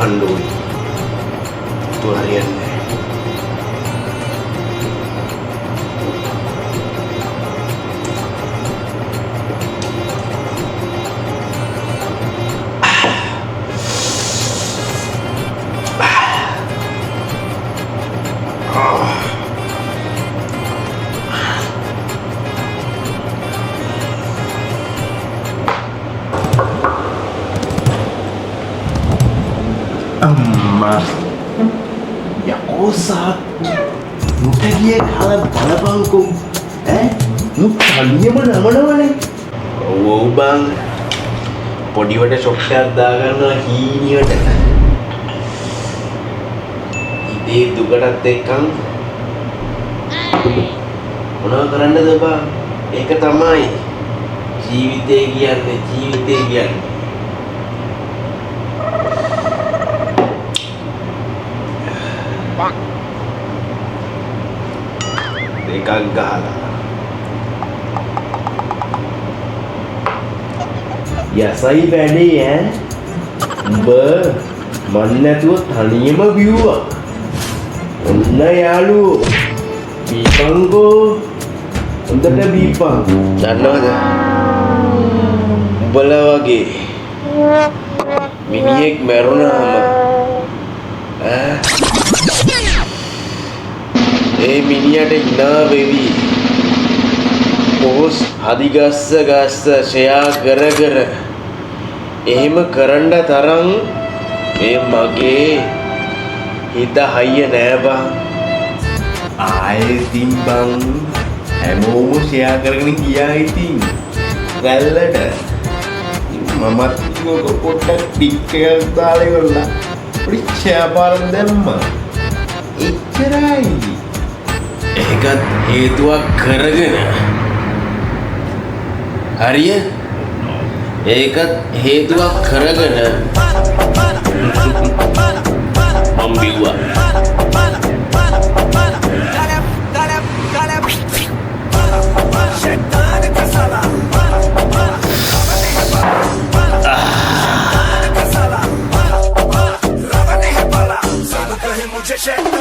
ගහන්න ඕනේ. තු හරියන්නේ. Amma ya saat nuta dia kalah balapangkum nu kaliya mana oh bang podi wata shock එකක් දාගන්නවා හීනියට ඉතේ දුකටත් එක්කන් මොනවා කරන්නද බං ඒක තමයි ජීවිතේ කියන්නේ දෙකක් ගහලා යසයි වැඩේ උඹ මන් නැතුව තනියම බිව්වා ඔන්න යාළුවෝ බීපංකෝ හොඳට බීපං දන්නවද උඹලා වගේ මිනිහෙක් මැරුණාම ඒ මිනිහට hina වෙවි පොස් හදිගස්ස ෂෙයා කර එහෙම කරන්න තරම් මේ මගේ හිත හයිය නෑ බං ආයෙත් බං හැමෝම ෂෙයා කරගෙන ගියා ඉතින් වැල්ලට මමත් පොට්ටක් ටික් එකක් දාලා ඉවරලා පොඩි ෂෙයා පාරක් දැම්මා එච්චරයි ඒකත් හේතුවක් කරගෙන හරිය ඒකත් හේතුවක් කරගෙන මම බිව්වා मुझे